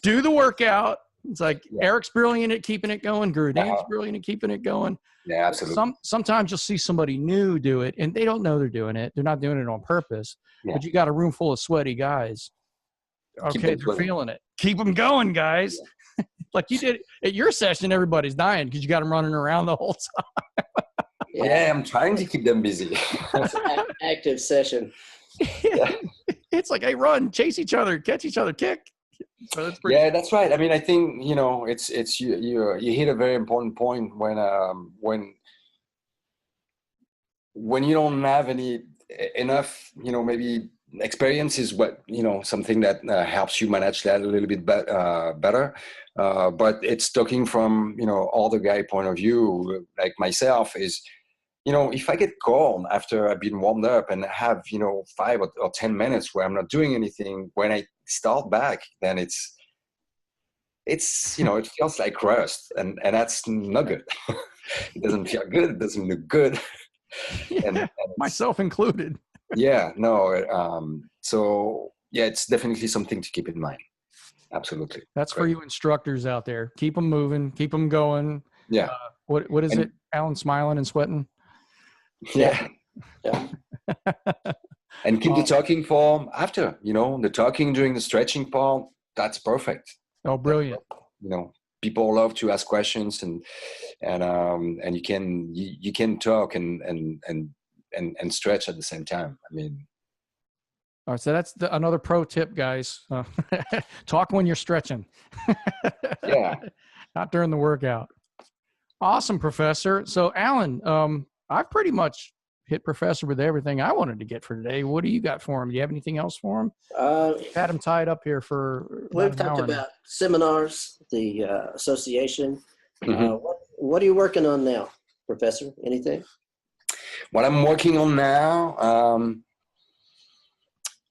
Do the workout. It's like Eric's brilliant at keeping it going. Grudan's brilliant at keeping it going. Yeah, absolutely. Sometimes you'll see somebody new do it, and they don't know they're doing it. They're not doing it on purpose. But you got a room full of sweaty guys. Okay, they're feeling it. Keep them going, guys. Like you did at your session, everybody's dying because you got them running around the whole time. Yeah, I'm trying to keep them busy. Active session. It's like, hey, run, chase each other, catch each other, kick. So that's that's right. I mean, I think it's you hit a very important point when you don't have enough maybe experience is what something that helps you manage that a little bit better. But it's talking from all the guy point of view, like myself, is if I get called after I've been warmed up and have 5 or 10 minutes where I'm not doing anything, when I start back, then it's it feels like rust, and that's not good. It doesn't feel good. It doesn't look good. And myself included. So it's definitely something to keep in mind. Absolutely. That's for you instructors out there. Keep them moving. Keep them going. Yeah. What is it? Alan, smiling and sweating. Yeah. And keep the talking form after, the talking during the stretching part. That's perfect. Oh, brilliant. people love to ask questions, and you can talk and stretch at the same time. I mean, all right, so that's another pro tip, guys. Talk when you're stretching. Yeah. Not during the workout. Awesome, Professor. So, Alan, I've pretty much hit Professor with everything I wanted to get for today. What do you got for him? Do you have anything else for him? Had him tied up here for we've talked about seminars, the association. What are you working on now, Professor? Anything? What I'm working on now,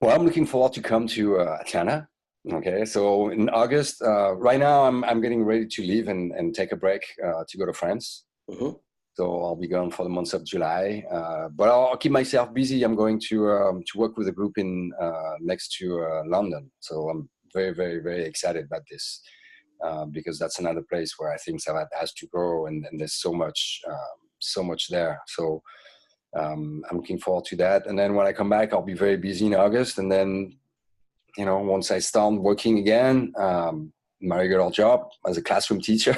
well, I'm looking forward to come to Atlanta. Okay, so in August, right now I'm getting ready to leave and take a break to go to France. So I'll be gone for the month of July, but I'll keep myself busy. I'm going to work with a group in next to London. So I'm very, very, very excited about this because that's another place where I think Savate has to grow, and there's so much there. So I'm looking forward to that. And then when I come back, I'll be very busy in August, and then, you know, once I start working again, my regular job as a classroom teacher,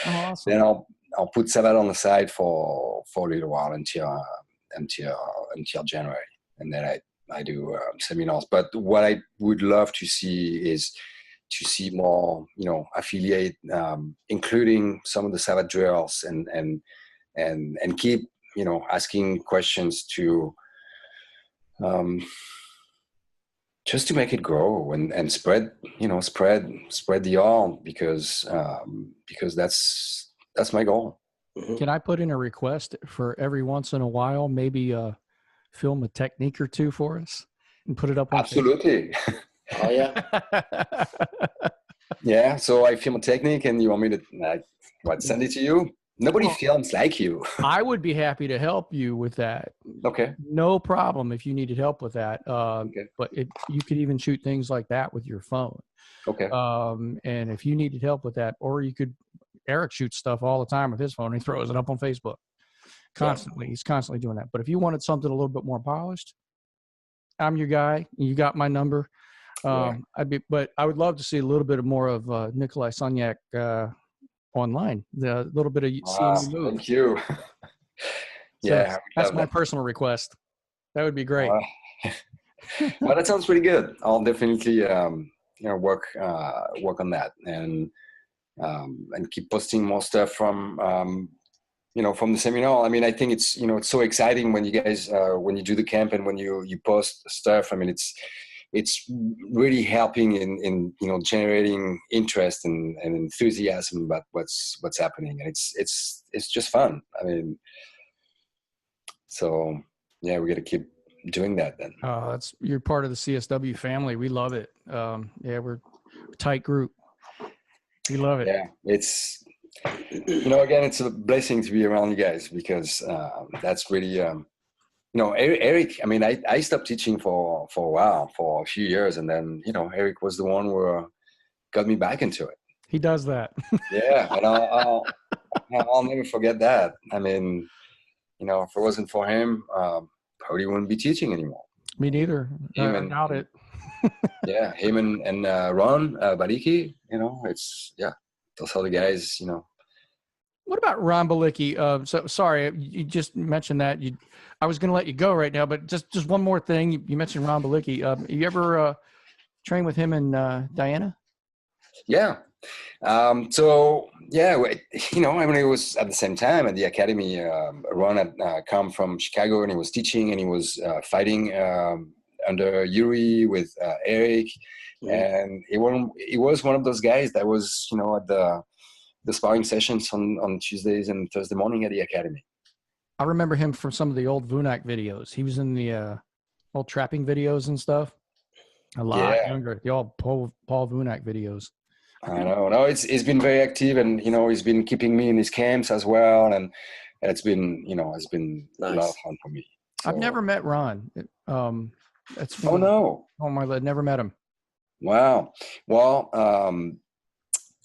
awesome. then I'll put Savate on the side for a little while until January, and then I do seminars. But what I would love to see is to see more, you know, affiliate, including some of the Savate drills, and keep, you know, asking questions to. Just to make it grow and spread, you know, spread the art, because that's my goal. Can I put in a request for every once in a while, maybe film a technique or two for us and put it up on Absolutely. Oh yeah. Yeah. So I film a technique, and you want me to send it to you? Nobody films like you. I would be happy to help you with that. Okay. No problem if you needed help with that. Okay. But you could even shoot things like that with your phone. Okay. And if you needed help with that, or Eric shoots stuff all the time with his phone. He throws it up on Facebook constantly. Yeah. He's constantly doing that. But if you wanted something a little bit more polished, I'm your guy. You got my number. But I would love to see a little bit more of Nicolas Saignac online, a little bit of seeing you move. Thank you. Yeah, so that's my personal request. That would be great. Well, that sounds pretty good. I'll definitely work on that, and keep posting more stuff from from the seminar. I mean, I think it's so exciting when you guys when you do the camp and when you post stuff. I mean, it's really helping in generating interest and enthusiasm about what's happening, and it's just fun. I mean, so yeah, we got to keep doing that then. You're part of the CSW family. We love it. Yeah, we're a tight group. We love it. Yeah, it's again, it's a blessing to be around you guys, because that's really Eric, I mean, I stopped teaching for a while, for a few years, and then, Eric was the one who got me back into it. He does that. Yeah, and I'll never forget that. I mean, if it wasn't for him, probably wouldn't be teaching anymore. Me neither. I doubt it. Yeah, him and Ron Baliki, those are the guys, What about Ron Balicki? So sorry, you just mentioned that. I was going to let you go right now, but just one more thing. You mentioned Ron Balicki. You ever train with him and Diana? Yeah. So yeah, I mean, it was at the same time at the academy. Ron had come from Chicago, and he was teaching, and he was fighting under Yuri with Eric, and he was one of those guys that was at the sparring sessions on Tuesdays and Thursday morning at the academy. I remember him from some of the old Vunak videos. He was in the old trapping videos and stuff. A lot younger, the old Paul Vunak videos. I know. No, he's been very active, and he's been keeping me in his camps as well, and it's been nice. A lot of fun for me. So. I've never met Ron. That's no. Oh my God, never met him. Wow. Well,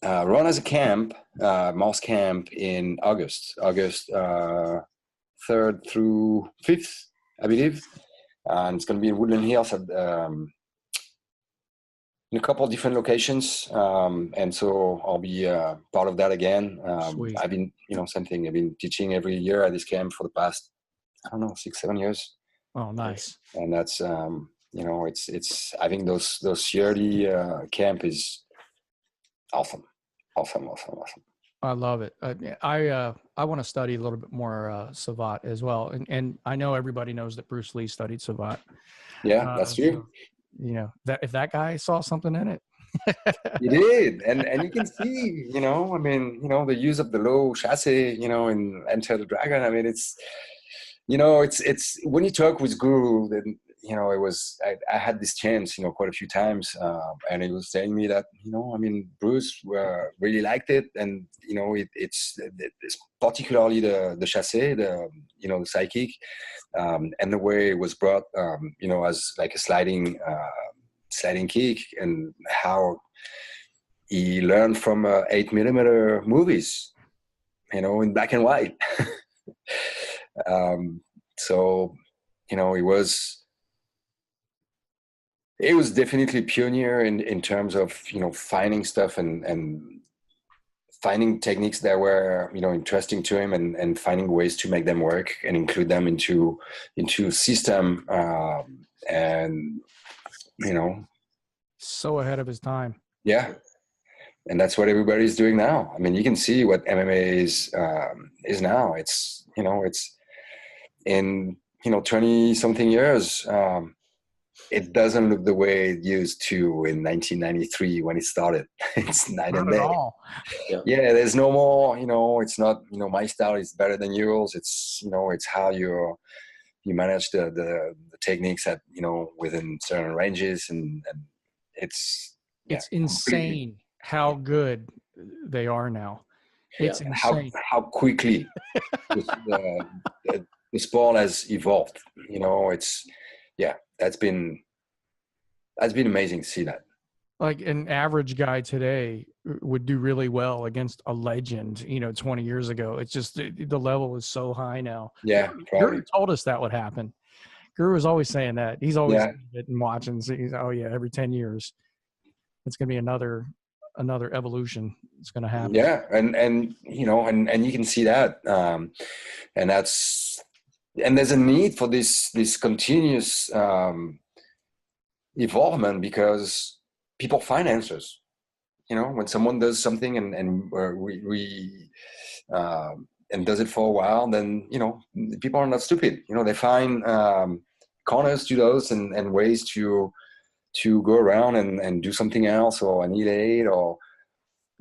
Ron has a camp, Mars camp in August 3rd through 5th, I believe. And it's going to be in Woodland Hills at in a couple of different locations, and so I'll be part of that again. Sweet. I've been, same thing. I've been teaching every year at this camp for the past, I don't know, 6-7 years. Oh, nice. And that's it's I think those yearly camp is awesome. I love it. I want to study a little bit more Savate as well, and I know everybody knows that Bruce Lee studied Savate. Yeah, that's true. So, that if that guy saw something in it, he did, and you can see, the use of the low chassis, in Enter the Dragon. I mean, it's when you talk with Guru, then it was I had this chance, quite a few times, and he was telling me that Bruce really liked it, and it's particularly the chassis, the sidekick, and the way it was brought, as like a sliding kick, and how he learned from 8mm movies, in black and white. So it was definitely a pioneer in terms of finding stuff and finding techniques that were interesting to him, and finding ways to make them work and include them into system, and so ahead of his time. Yeah, and that's what everybody's doing now. I mean, you can see what MMA is now. It's it's in 20 something years. It doesn't look the way it used to in 1993 when it started. It's night and day. Not at all. Yeah, there's no more, it's not, my style is better than yours. It's, it's how you manage the techniques at, within certain ranges, and it's insane how good they are now. It's insane. How quickly the sport has evolved. That's been amazing to see that. Like an average guy today would do really well against a legend, 20 years ago. It's just the level is so high now. Yeah, Guru told us that would happen. Guru was always saying that. He's always sitting watching. So he's, every 10 years, it's going to be another evolution. It's going to happen. Yeah, and you can see that, and there's a need for this continuous evolvement, because people find answers. When someone does something and does it for a while, then people are not stupid. They find corners to those and ways to go around and do something else, or annihilate,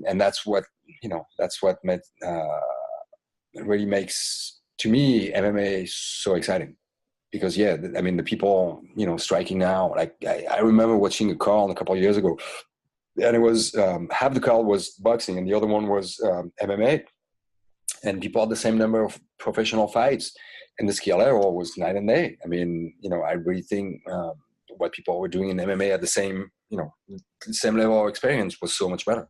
and that's what really makes, to me, MMA so exciting. Because the people striking now, like I remember watching a card a couple of years ago, and it was half the card was boxing and the other one was MMA, and people had the same number of professional fights, and the skill level was night and day. I mean, I really think what people were doing in MMA at the same level of experience was so much better.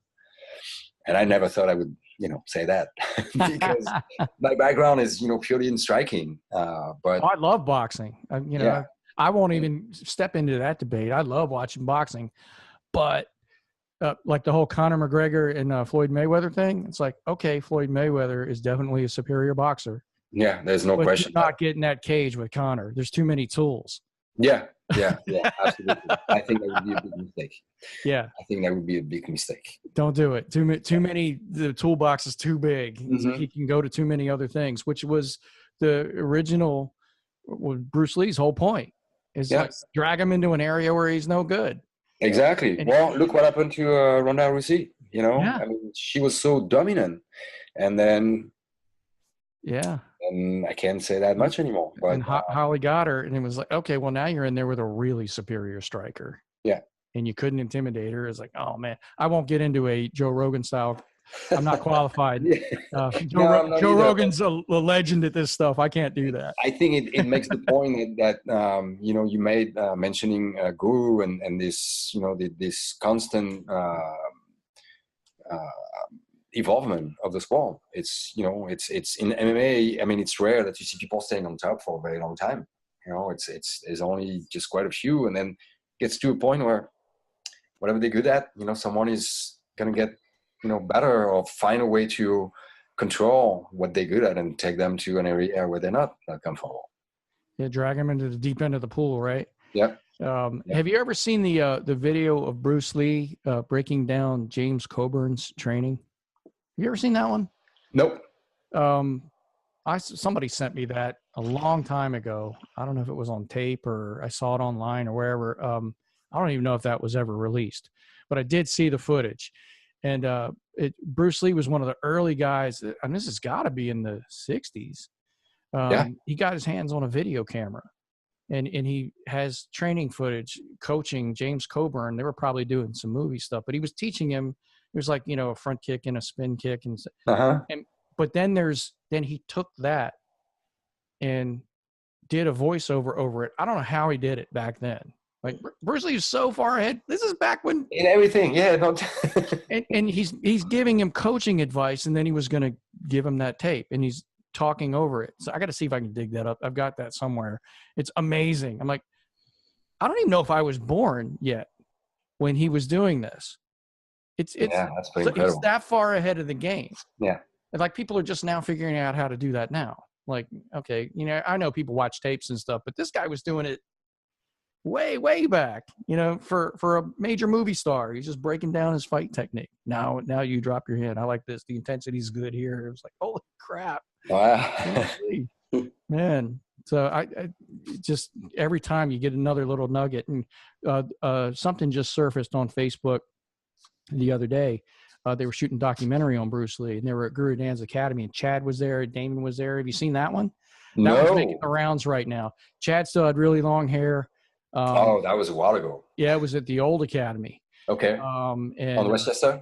And I never thought I would say that, because my background is purely in striking. But I love boxing. I won't even step into that debate. I love watching boxing, but like the whole Conor McGregor and Floyd Mayweather thing, it's like, okay, Floyd Mayweather is definitely a superior boxer. Yeah, there's no question. You're not getting that cage with Conor. There's too many tools. Yeah, absolutely. I think that would be a big mistake. Yeah, I think that would be a big mistake. Don't do it. Too many. The toolbox is too big. Mm-hmm. He can go to too many other things, which was the original Bruce Lee's whole point. Is like drag him into an area where he's no good. Exactly. And look what happened to Ronda Rousey. I mean, she was so dominant, and then and I can't say that much anymore. But and Holly got her, and it was like, okay, well, now you're in there with a really superior striker. Yeah. And you couldn't intimidate her. It's like, oh man, I won't get into a Joe Rogan style. I'm not qualified. Joe Rogan's a legend at this stuff. I can't do that. I think it makes the point that you made mentioning Guru and this this constant evolvement of the sport. It's it's in MMA. I mean, it's rare that you see people staying on top for a very long time. There's only just quite a few, and then it gets to a point where whatever they're good at, someone is going to get, better or find a way to control what they're good at and take them to an area where they're not comfortable. Yeah, drag them into the deep end of the pool, right? Yeah. Have you ever seen the video of Bruce Lee breaking down James Coburn's training? Have you ever seen that one? Nope. Somebody sent me that a long time ago. I don't know if it was on tape or I saw it online or wherever. I don't even know if that was ever released, but I did see the footage. And Bruce Lee was one of the early guys, and this has got to be in the 60s. He got his hands on a video camera, and he has training footage coaching James Coburn. They were probably doing some movie stuff, but he was teaching him. It was like, a front kick and a spin kick. But then he took that and did a voiceover over it. I don't know how he did it back then. Like Bruce Lee is so far ahead. This is back when in everything. Yeah. and he's giving him coaching advice, and then he was going to give him that tape, and he's talking over it. So I got to see if I can dig that up. I've got that somewhere. It's amazing. I'm like, I don't even know if I was born yet when he was doing this. That's pretty incredible. He's that far ahead of the game. Yeah. And like people are just now figuring out how to do that now. Like, okay, I know people watch tapes and stuff, but this guy was doing it way, way back, for a major movie star. He's just breaking down his fight technique. Now you drop your hand. I like this. The intensity's good here. It was like, holy crap. Wow. Man. So I just, every time you get another little nugget, and something just surfaced on Facebook the other day. They were shooting a documentary on Bruce Lee, and they were at Guru Dan's Academy, and Chad was there. Damon was there. Have you seen that one? That one's making the rounds right now. Chad still had really long hair. That was a while ago. Yeah, it was at the old Academy. Okay. And on Westchester?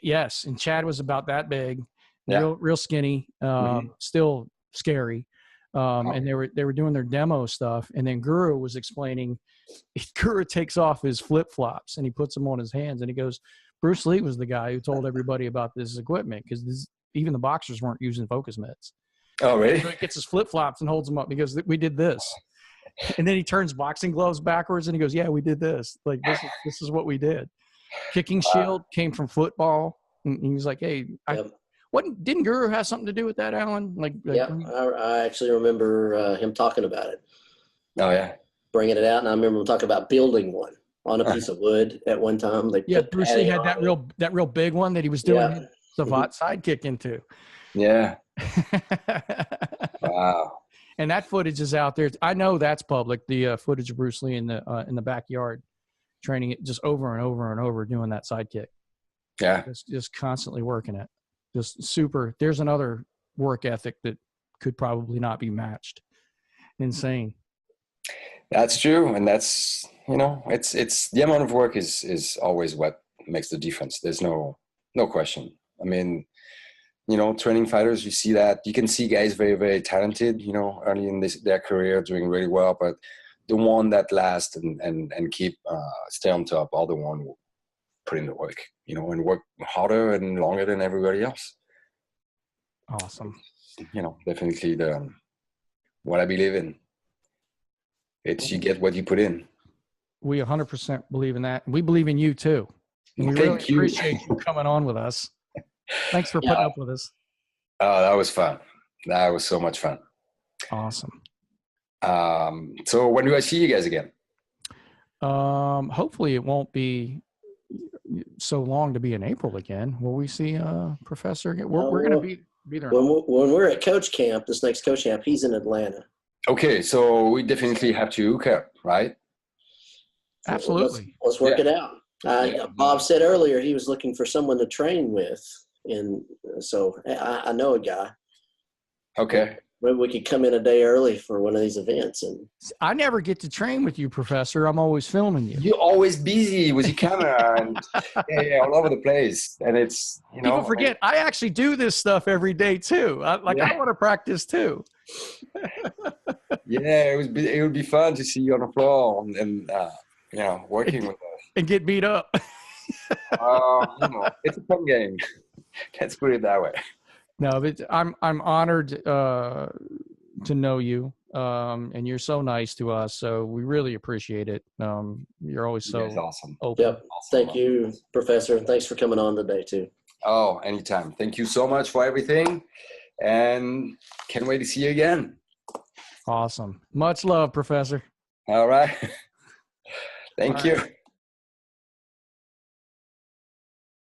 Yes, and Chad was about that big, Yeah. real skinny, still scary. And they were doing their demo stuff, and then Guru was explaining. Guru takes off his flip-flops and he puts them on his hands, and he goes, Bruce Lee was the guy who told everybody about this equipment, because even the boxers weren't using focus mitts. Oh, really? So he gets his flip-flops and holds them up. And he goes, we did this. And then he turns boxing gloves backwards and he goes, yeah, we did this. Like, this is what we did. Kicking shield came from football. And he was like, hey, didn't Guru have something to do with that, Alan? I actually remember him talking about it. Oh, yeah. Bringing it out. And I remember him talking about building one on a piece of wood at one time. Bruce Lee had that real big one that he was doing Savate sidekick into. Yeah. Wow. And that footage is out there. I know that's public. The footage of Bruce Lee in the backyard training it just over and over and over, doing that sidekick. Yeah. Just constantly working it. Just super. There's another work ethic that could probably not be matched. Insane. That's true. And that's, it's the amount of work is always what makes the difference. There's no question. I mean, training fighters, you see that. You can see guys very, very talented, early in their career doing really well, but the one that lasts and keep stay on top are the one who put in the work, and work harder and longer than everybody else. Awesome. Definitely what I believe in. It's you get what you put in. We 100% believe in that. We believe in you too. And we really appreciate you coming on with us. Thanks for putting up with us. Oh, that was fun. That was so much fun. Awesome. So when do I see you guys again? Hopefully it won't be so long to be in April again. Will we see Professor again? We're going to be there. When we're at Coach Camp, this next Coach Camp, he's in Atlanta. Okay, so we definitely have to hook up, right? Absolutely. Let's work it out. Bob said earlier he was looking for someone to train with, and so I know a guy. Okay. Maybe we could come in a day early for one of these events. And I never get to train with you, Professor. I'm always filming you. You're always busy with your camera and all over the place. And it's, people forget I actually do this stuff every day too. I want to practice too. Yeah, it would be fun to see you on the floor and working with us and get beat up. It's a fun game. Let's put it that way. No, but I'm honored to know you. and you're so nice to us. So we really appreciate it. You're always so awesome. open. Yep. Thank you, Professor. And thanks for coming on today too. Oh, anytime. Thank you so much for everything. And can't wait to see you again. Awesome. Much love, Professor. All right. Thank All you. right.